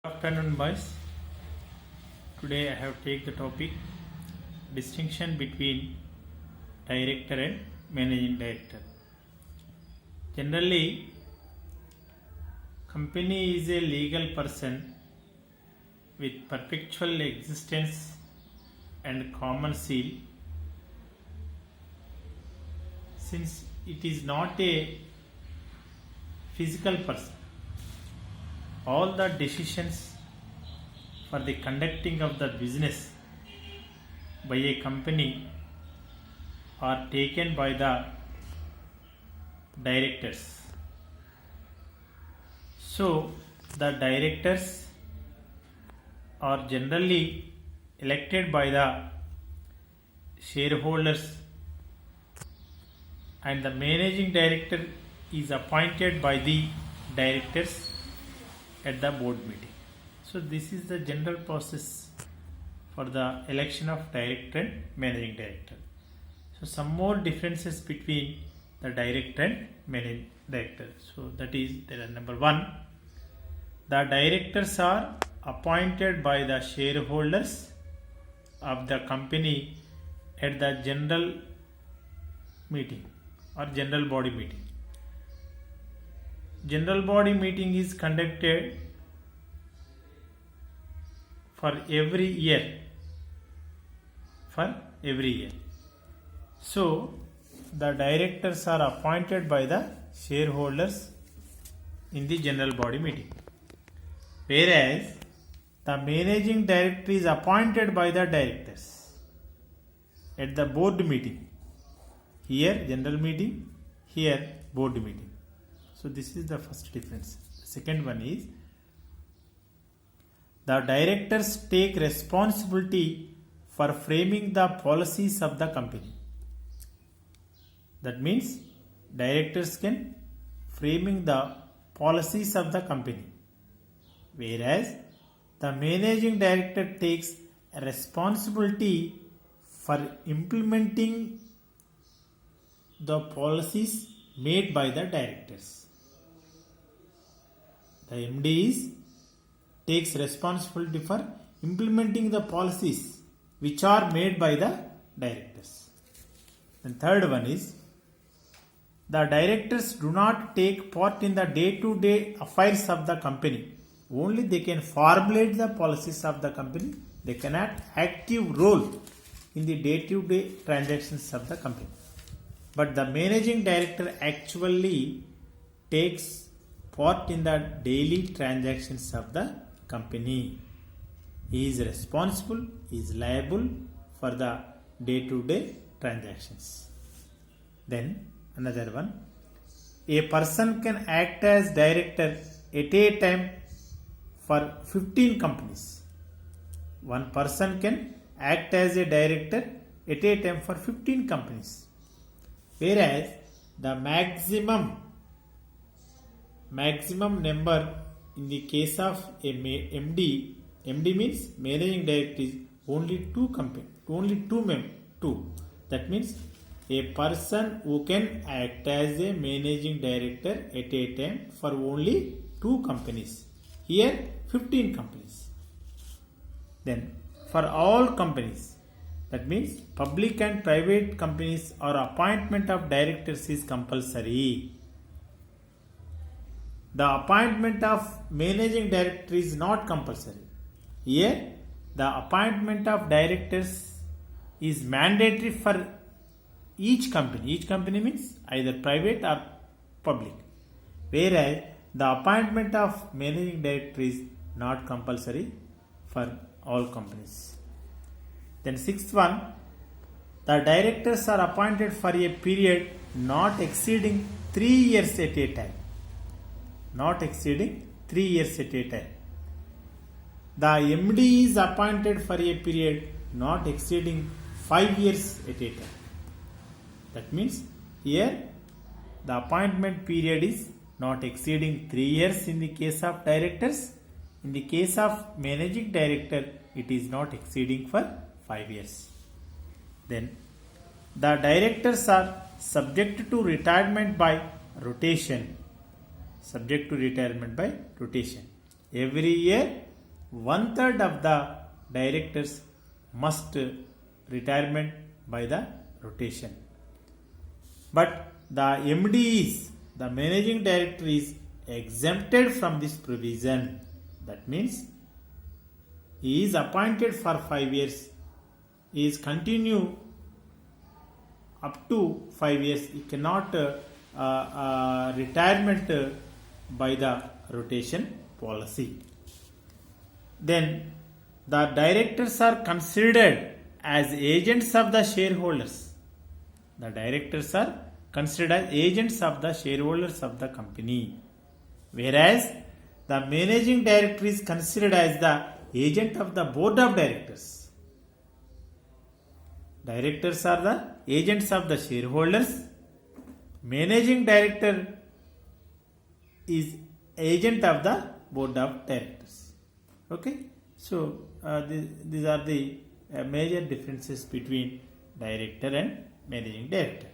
Good afternoon, boys. Today I have take the topic distinction between director and managing director. Generally, company is a legal person with perpetual existence and common seal. Since it is not a physical person, all the decisions for the conducting of the business by a company are taken by the directors. So, the directors are generally elected by the shareholders, and the managing director is appointed by the directors at the board meeting. So this is the general process for the election of director and managing director. So some more differences between the director and managing director. So that is, there are number one, the directors are appointed by the shareholders of the company at the general meeting or general body meeting. General body meeting is conducted for every year. So the directors are appointed by the shareholders in the general body meeting, whereas the managing director is appointed by the directors at the board meeting. Here general meeting, here board meeting. So this is the first difference. The second one is, the directors take responsibility for framing the policies of the company. That means directors can framing the policies of the company, whereas the managing director takes a responsibility for implementing the policies made by the directors. The MD takes responsibility for implementing the policies which are made by the directors. And third one is, the directors do not take part in the day-to-day affairs of the company. Only they can formulate the policies of the company. They cannot active role in the day-to-day transactions of the company. But the managing director actually takes part in the daily transactions of the company. He is responsible, he is liable for the day-to-day transactions. Then another one, a person can act as director at a time for 15 companies. One person can act as a director at a time for 15 companies, whereas the maximum number in the case of a MD means managing director, is only two. That means a person who can act as a managing director at a time for only 2 companies. Here 15 companies. Then for all companies, that means public and private companies, or appointment of directors is compulsory. The appointment of managing director is not compulsory. Here the appointment of directors is mandatory for each company. Each company means either private or public, whereas the appointment of managing director is not compulsory for all companies. Then sixth one, the directors are appointed for a period not exceeding 3 years at a time. Not exceeding 3 years at a time. The MD is appointed for a period not exceeding 5 years at a time. That means here the appointment period is not exceeding 3 years in the case of directors. In the case of managing director, it is not exceeding for 5 years. Then the directors are subject to retirement by rotation. Every year 1/3 of the directors must retirement by the rotation. But the MD is, the managing director is exempted from this provision. That means he is appointed for 5 years. He is continue up to 5 years. He cannot retirement by the rotation policy. Then the directors are considered as agents of the shareholders. The directors are considered as agents of the shareholders of the company, whereas the managing director is considered as the agent of the board of directors. Directors are the agents of the shareholders. Managing director is agent of the board of directors. Okay, so these are the major differences between director and managing director.